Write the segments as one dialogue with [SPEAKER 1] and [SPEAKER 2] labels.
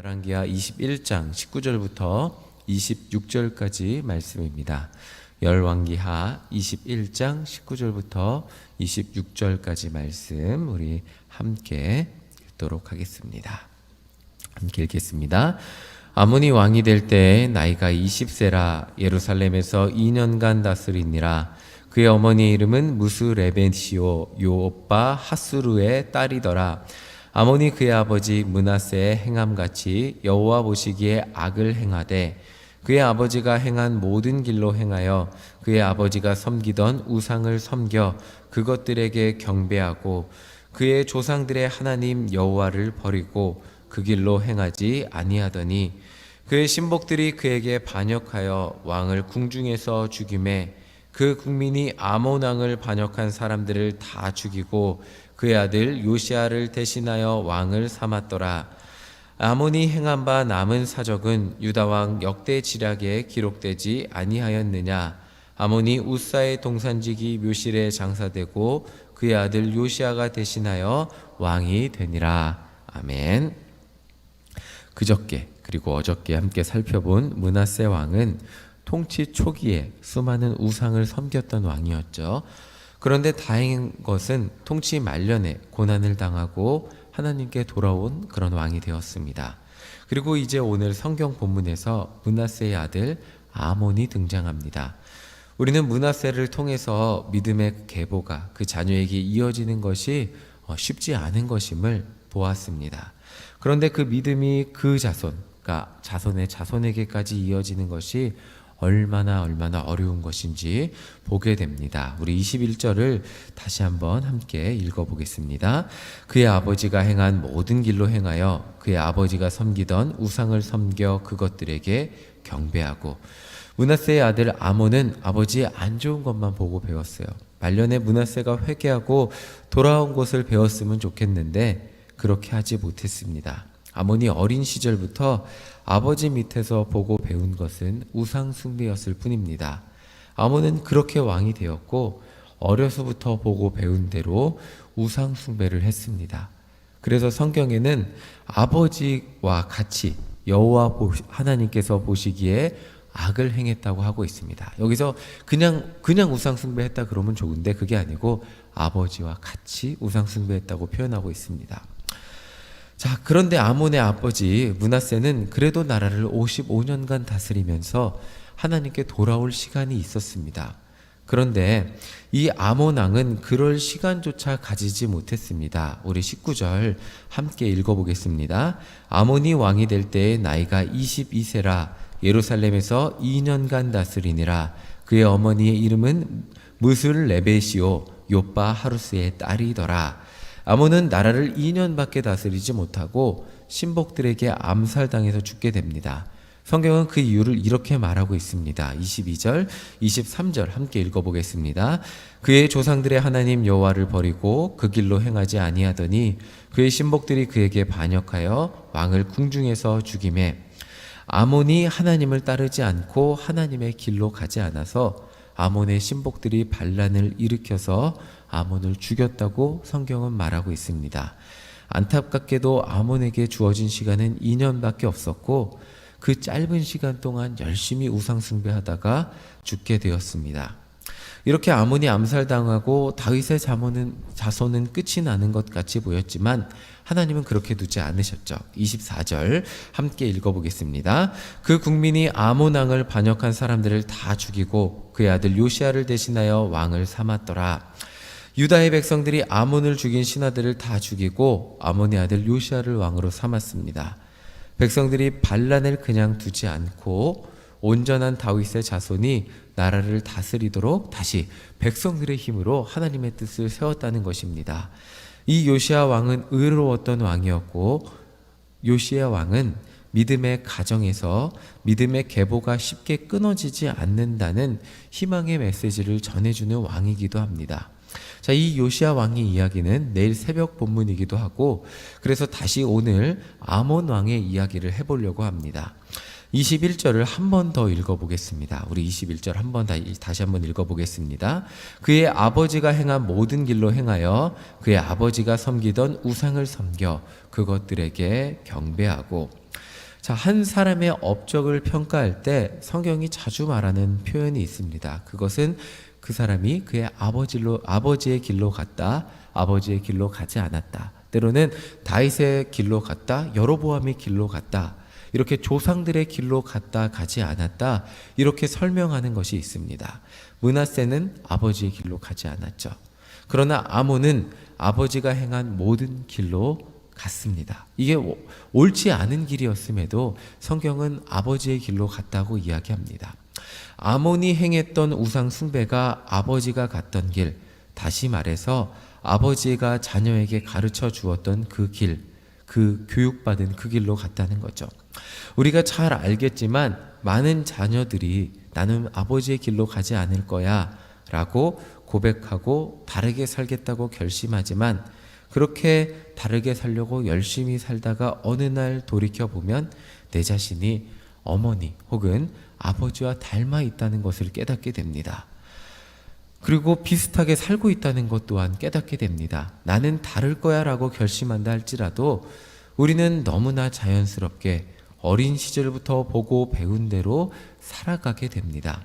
[SPEAKER 1] 열왕기하 21장 19절부터 26절까지 말씀입니다. 열왕기하 21장 19절부터 26절까지 말씀 우리 함께 읽도록 하겠습니다. 함께 읽겠습니다. 아몬이 왕이 될 때 나이가 20세라 예루살렘에서 2년간 다스리니라. 그의 어머니의 이름은 무스레벤시오 요 오빠 하수르의 딸이더라. 아몬이 그의 아버지 므낫세의 행함같이 여호와 보시기에 악을 행하되 그의 아버지가 행한 모든 길로 행하여 그의 아버지가 섬기던 우상을 섬겨 그것들에게 경배하고 그의 조상들의 하나님 여호와를 버리고 그 길로 행하지 아니하더니 그의 신복들이 그에게 반역하여 왕을 궁중에서 죽이매 그 국민이 아몬 왕을 반역한 사람들을 다 죽이고 그의 아들 요시아를 대신하여 왕을 삼았더라. 아몬이 행한 바 남은 사적은 유다 왕 역대 지략에 기록되지 아니하였느냐. 아몬이 우사의 동산지기 묘실에 장사되고 그의 아들 요시아가 대신하여 왕이 되니라. 아멘. 그저께 그리고 어저께 함께 살펴본 므낫세 왕은 통치 초기에 수많은 우상을 섬겼던 왕이었죠. 그런데 다행인 것은 통치 말년에 고난을 당하고 하나님께 돌아온 그런 왕이 되었습니다. 그리고 이제 오늘 성경 본문에서 므낫세의 아들 아몬이 등장합니다. 우리는 므낫세를 통해서 믿음의 계보가 그 자녀에게 이어지는 것이 쉽지 않은 것임을 보았습니다. 그런데 그 믿음이 그 자손, 그러니까 자손의 자손에게까지 이어지는 것이 얼마나 어려운 것인지 보게 됩니다. 우리 21절을 다시 한번 함께 읽어보겠습니다. 그의 아버지가 행한 모든 길로 행하여 그의 아버지가 섬기던 우상을 섬겨 그것들에게 경배하고. 므낫세의 아들 아몬은 아버지의 안 좋은 것만 보고 배웠어요. 말년에 므낫세가 회개하고 돌아온 것을 배웠으면 좋겠는데 그렇게 하지 못했습니다. 아몬이 어린 시절부터 아버지 밑에서 보고 배운 것은 우상 숭배였을 뿐입니다. 아몬은 그렇게 왕이 되었고 어려서부터 보고 배운 대로 우상 숭배를 했습니다. 그래서 성경에는 아버지와 같이 여호와 하나님께서 보시기에 악을 행했다고 하고 있습니다. 여기서 그냥 우상 숭배했다 그러면 좋은데 그게 아니고 아버지와 같이 우상 숭배했다고 표현하고 있습니다. 자, 그런데 아몬의 아버지 므낫세는 그래도 나라를 55년간 다스리면서 하나님께 돌아올 시간이 있었습니다. 그런데 이 아몬 왕은 그럴 시간조차 가지지 못했습니다. 우리 19절 함께 읽어보겠습니다. 아몬이 왕이 될 때의 나이가 22세라 예루살렘에서 2년간 다스리니라. 그의 어머니의 이름은 무슬레베시오 요빠 하루스의 딸이더라. 아몬은 나라를 2년밖에 다스리지 못하고 신복들에게 암살당해서 죽게 됩니다. 성경은 그 이유를 이렇게 말하고 있습니다. 22절, 23절 함께 읽어보겠습니다. 그의 조상들의 하나님 여호와를 버리고 그 길로 행하지 아니하더니 그의 신복들이 그에게 반역하여 왕을 궁중에서 죽이매 아몬이 하나님을 따르지 않고 하나님의 길로 가지 않아서 아몬의 신복들이 반란을 일으켜서 아몬을 죽였다고 성경은 말하고 있습니다. 안타깝게도 아몬에게 주어진 시간은 2년밖에 없었고 그 짧은 시간 동안 열심히 우상 숭배하다가 죽게 되었습니다. 이렇게 아몬이 암살당하고 다윗의 자손은 끝이 나는 것 같이 보였지만 하나님은 그렇게 두지 않으셨죠. 24절 함께 읽어보겠습니다. 그 국민이 아몬 왕을 반역한 사람들을 다 죽이고 그의 아들 요시아를 대신하여 왕을 삼았더라. 유다의 백성들이 아몬을 죽인 신하들을 다 죽이고 아몬의 아들 요시아를 왕으로 삼았습니다. 백성들이 반란을 그냥 두지 않고 온전한 다윗의 자손이 나라를 다스리도록 다시 백성들의 힘으로 하나님의 뜻을 세웠다는 것입니다. 이 요시아 왕은 의로웠던 왕이었고 요시아 왕은 믿음의 가정에서 믿음의 계보가 쉽게 끊어지지 않는다는 희망의 메시지를 전해주는 왕이기도 합니다. 자, 이 요시아 왕의 이야기는 내일 새벽 본문이기도 하고 그래서 다시 오늘 아몬 왕의 이야기를 해보려고 합니다. 21절을 한 번 더 읽어보겠습니다. 우리 21절 다시 한번 읽어보겠습니다. 그의 아버지가 행한 모든 길로 행하여 그의 아버지가 섬기던 우상을 섬겨 그것들에게 경배하고. 자, 한 사람의 업적을 평가할 때 성경이 자주 말하는 표현이 있습니다. 그것은 그 사람이 그의 아버지의 길로 갔다, 아버지의 길로 가지 않았다. 때로는 다윗의 길로 갔다, 여로보암의 길로 갔다. 이렇게 조상들의 길로 갔다, 가지 않았다. 이렇게 설명하는 것이 있습니다. 므낫세는 아버지의 길로 가지 않았죠. 그러나 아몬은 아버지가 행한 모든 길로 갔습니다. 이게 옳지 않은 길이었음에도 성경은 아버지의 길로 갔다고 이야기합니다. 아몬이 행했던 우상 숭배가 아버지가 갔던 길, 다시 말해서 아버지가 자녀에게 가르쳐 주었던 그 길, 그 교육받은 그 길로 갔다는 거죠. 우리가 잘 알겠지만 많은 자녀들이 나는 아버지의 길로 가지 않을 거야 라고 고백하고 다르게 살겠다고 결심하지만 그렇게 다르게 살려고 열심히 살다가 어느 날 돌이켜보면 내 자신이 어머니 혹은 아버지와 닮아 있다는 것을 깨닫게 됩니다. 그리고 비슷하게 살고 있다는 것 또한 깨닫게 됩니다. 나는 다를 거야 라고 결심한다 할지라도 우리는 너무나 자연스럽게 어린 시절부터 보고 배운 대로 살아가게 됩니다.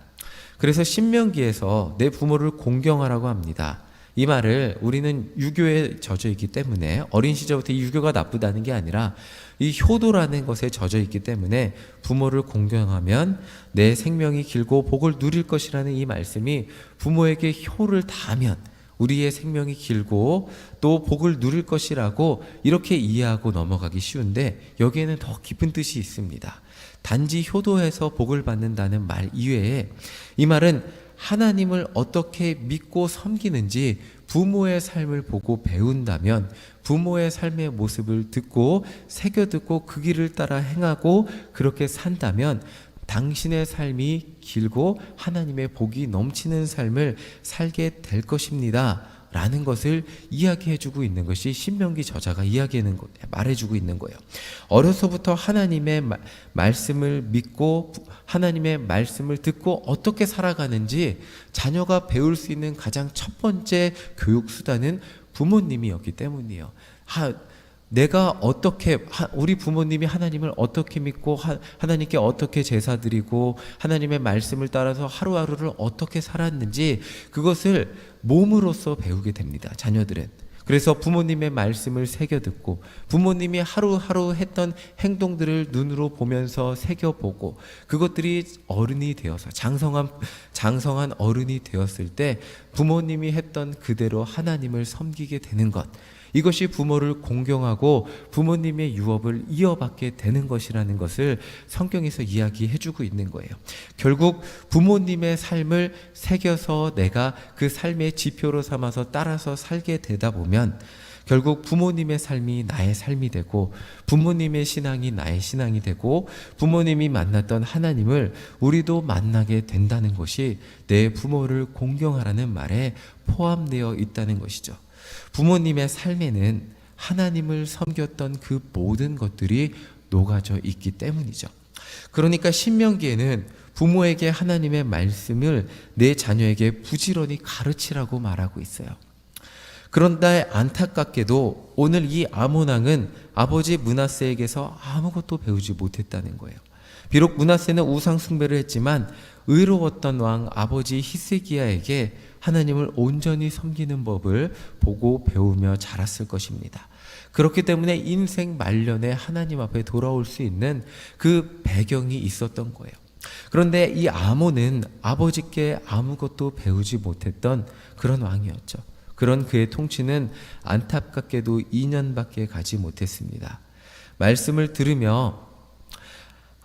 [SPEAKER 1] 그래서 신명기에서 내 부모를 공경하라고 합니다. 이 말을 우리는 유교에 젖어 있기 때문에 어린 시절부터 이 유교가 나쁘다는 게 아니라 이 효도라는 것에 젖어 있기 때문에 부모를 공경하면 내 생명이 길고 복을 누릴 것이라는 이 말씀이 부모에게 효를 다하면 우리의 생명이 길고 또 복을 누릴 것이라고 이렇게 이해하고 넘어가기 쉬운데 여기에는 더 깊은 뜻이 있습니다. 단지 효도해서 복을 받는다는 말 이외에 이 말은 하나님을 어떻게 믿고 섬기는지 부모의 삶을 보고 배운다면 부모의 삶의 모습을 듣고 새겨듣고 그 길을 따라 행하고 그렇게 산다면 당신의 삶이 길고 하나님의 복이 넘치는 삶을 살게 될 것입니다 라는 것을 이야기해주고 있는 것이 신명기 저자가 말해주고 있는 거예요. 어려서부터 하나님의 말씀을 믿고 하나님의 말씀을 듣고 어떻게 살아가는지 자녀가 배울 수 있는 가장 첫 번째 교육 수단은 부모님이었기 때문이에요. 내가 우리 부모님이 하나님을 어떻게 믿고 하나님께 어떻게 제사 드리고 하나님의 말씀을 따라서 하루하루를 어떻게 살았는지 그것을 몸으로써 배우게 됩니다. 자녀들은. 그래서 부모님의 말씀을 새겨듣고 부모님이 하루하루 했던 행동들을 눈으로 보면서 새겨보고 그것들이 어른이 되어서 장성한 어른이 되었을 때 부모님이 했던 그대로 하나님을 섬기게 되는 것, 이것이 부모를 공경하고 부모님의 유업을 이어받게 되는 것이라는 것을 성경에서 이야기해주고 있는 거예요. 결국 부모님의 삶을 새겨서 내가 그 삶의 지표로 삼아서 따라서 살게 되다 보면 결국 부모님의 삶이 나의 삶이 되고 부모님의 신앙이 나의 신앙이 되고 부모님이 만났던 하나님을 우리도 만나게 된다는 것이 내 부모를 공경하라는 말에 포함되어 있다는 것이죠. 부모님의 삶에는 하나님을 섬겼던 그 모든 것들이 녹아져 있기 때문이죠. 그러니까 신명기에는 부모에게 하나님의 말씀을 내 자녀에게 부지런히 가르치라고 말하고 있어요. 그런데 안타깝게도 오늘 이 아몬 왕은 아버지 므낫세에게서 아무것도 배우지 못했다는 거예요. 비록 므낫세는 우상 숭배를 했지만 의로웠던 왕 아버지 히스기야에게 하나님을 온전히 섬기는 법을 보고 배우며 자랐을 것입니다. 그렇기 때문에 인생 말년에 하나님 앞에 돌아올 수 있는 그 배경이 있었던 거예요. 그런데 이 아몬은 아버지께 아무것도 배우지 못했던 그런 왕이었죠. 그런 그의 통치는 안타깝게도 2년밖에 가지 못했습니다. 말씀을 들으며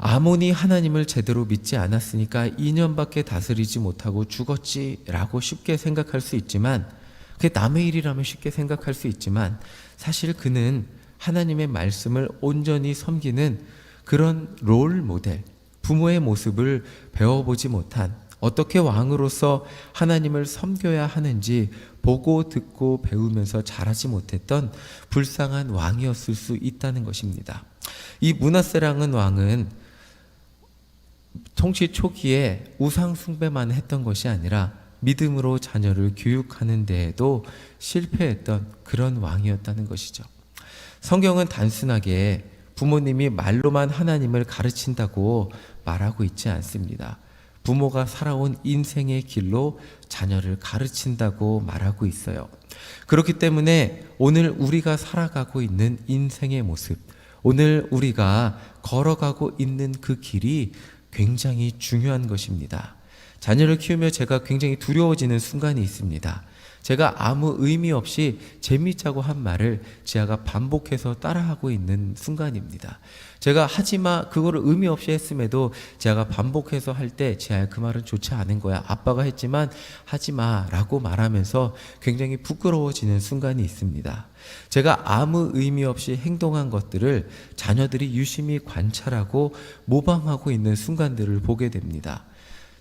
[SPEAKER 1] 아몬이 하나님을 제대로 믿지 않았으니까 2년밖에 다스리지 못하고 죽었지라고 쉽게 생각할 수 있지만 그게 남의 일이라면 쉽게 생각할 수 있지만 사실 그는 하나님의 말씀을 온전히 섬기는 그런 롤 모델, 부모의 모습을 배워보지 못한 어떻게 왕으로서 하나님을 섬겨야 하는지 보고 듣고 배우면서 자라지 못했던 불쌍한 왕이었을 수 있다는 것입니다. 이 므낫세라는 왕은 통치 초기에 우상 숭배만 했던 것이 아니라 믿음으로 자녀를 교육하는 데에도 실패했던 그런 왕이었다는 것이죠. 성경은 단순하게 부모님이 말로만 하나님을 가르친다고 말하고 있지 않습니다. 부모가 살아온 인생의 길로 자녀를 가르친다고 말하고 있어요. 그렇기 때문에 오늘 우리가 살아가고 있는 인생의 모습, 오늘 우리가 걸어가고 있는 그 길이 굉장히 중요한 것입니다. 자녀를 키우며 제가 굉장히 두려워지는 순간이 있습니다. 제가 아무 의미 없이 재미있자고 한 말을 지아가 반복해서 따라하고 있는 순간입니다. 제가 하지마 그거를 의미 없이 했음에도 지아가 반복해서 할 때 지아야 그 말은 좋지 않은 거야. 아빠가 했지만 하지마 라고 말하면서 굉장히 부끄러워지는 순간이 있습니다. 제가 아무 의미 없이 행동한 것들을 자녀들이 유심히 관찰하고 모방하고 있는 순간들을 보게 됩니다.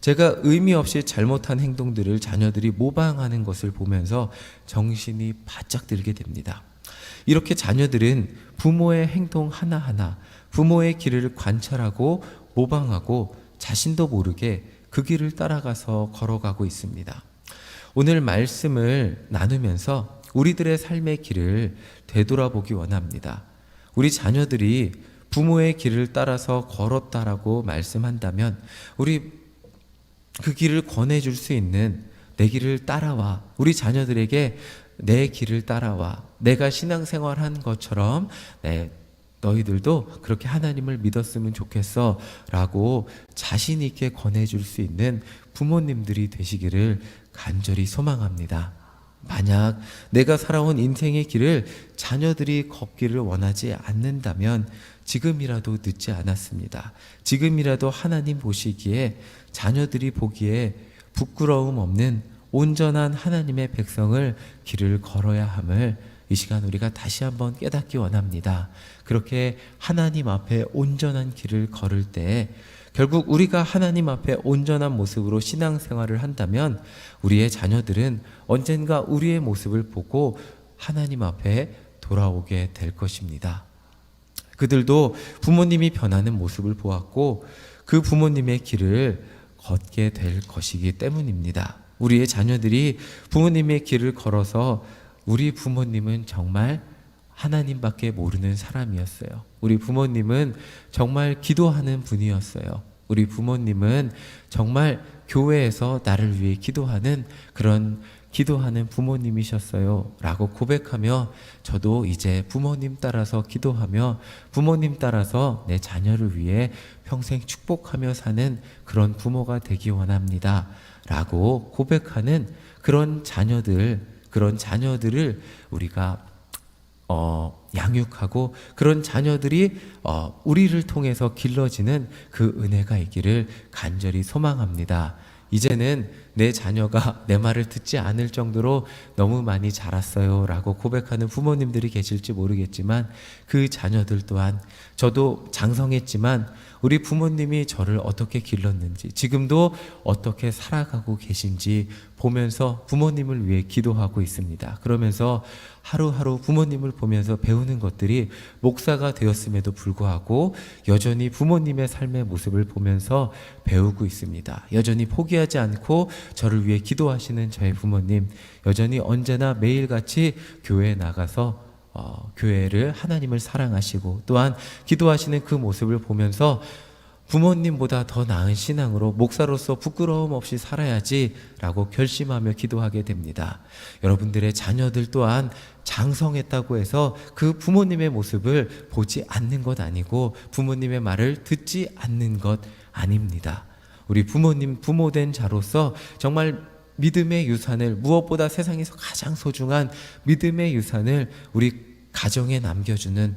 [SPEAKER 1] 제가 의미 없이 잘못한 행동들을 자녀들이 모방하는 것을 보면서 정신이 바짝 들게 됩니다. 이렇게 자녀들은 부모의 행동 하나하나, 부모의 길을 관찰하고 모방하고 자신도 모르게 그 길을 따라가서 걸어가고 있습니다. 오늘 말씀을 나누면서 우리들의 삶의 길을 되돌아보기 원합니다. 우리 자녀들이 부모의 길을 따라서 걸었다라고 말씀한다면 우리 그 길을 권해줄 수 있는 내 길을 따라와. 우리 자녀들에게 내 길을 따라와. 내가 신앙생활한 것처럼 너희들도 그렇게 하나님을 믿었으면 좋겠어 라고 자신 있게 권해줄 수 있는 부모님들이 되시기를 간절히 소망합니다. 만약 내가 살아온 인생의 길을 자녀들이 걷기를 원하지 않는다면 지금이라도 늦지 않았습니다. 지금이라도 하나님 보시기에 자녀들이 보기에 부끄러움 없는 온전한 하나님의 백성을 길을 걸어야 함을 이 시간 우리가 다시 한번 깨닫기 원합니다. 그렇게 하나님 앞에 온전한 길을 걸을 때 결국 우리가 하나님 앞에 온전한 모습으로 신앙생활을 한다면 우리의 자녀들은 언젠가 우리의 모습을 보고 하나님 앞에 돌아오게 될 것입니다. 그들도 부모님이 변하는 모습을 보았고 그 부모님의 길을 걷게 될 것이기 때문입니다. 우리의 자녀들이 부모님의 길을 걸어서 우리 부모님은 정말 하나님밖에 모르는 사람이었어요. 우리 부모님은 정말 기도하는 분이었어요. 우리 부모님은 정말 교회에서 나를 위해 기도하는 그런 기도하는 부모님이셨어요 라고 고백하며 저도 이제 부모님 따라서 기도하며 부모님 따라서 내 자녀를 위해 평생 축복하며 사는 그런 부모가 되기 원합니다 라고 고백하는 그런 자녀들을 우리가 양육하고 그런 자녀들이 우리를 통해서 길러지는 그 은혜가 있기를 간절히 소망합니다. 이제는 내 자녀가 내 말을 듣지 않을 정도로 너무 많이 자랐어요 라고 고백하는 부모님들이 계실지 모르겠지만 그 자녀들 또한 저도 장성했지만 우리 부모님이 저를 어떻게 길렀는지 지금도 어떻게 살아가고 계신지 보면서 부모님을 위해 기도하고 있습니다. 그러면서 하루하루 부모님을 보면서 배우는 것들이 목사가 되었음에도 불구하고 여전히 부모님의 삶의 모습을 보면서 배우고 있습니다. 여전히 포기하지 않고 저를 위해 기도하시는 저의 부모님, 여전히 언제나 매일같이 교회에 나가서 교회를 하나님을 사랑하시고 또한 기도하시는 그 모습을 보면서 부모님보다 더 나은 신앙으로 목사로서 부끄러움 없이 살아야지 라고 결심하며 기도하게 됩니다. 여러분들의 자녀들 또한 장성했다고 해서 그 부모님의 모습을 보지 않는 것 아니고 부모님의 말을 듣지 않는 것 아닙니다. 우리 부모님 부모된 자로서 정말 믿음의 유산을 무엇보다 세상에서 가장 소중한 믿음의 유산을 우리 가정에 남겨주는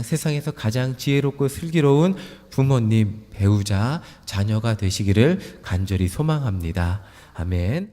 [SPEAKER 1] 세상에서 가장 지혜롭고 슬기로운 부모님, 배우자, 자녀가 되시기를 간절히 소망합니다. 아멘.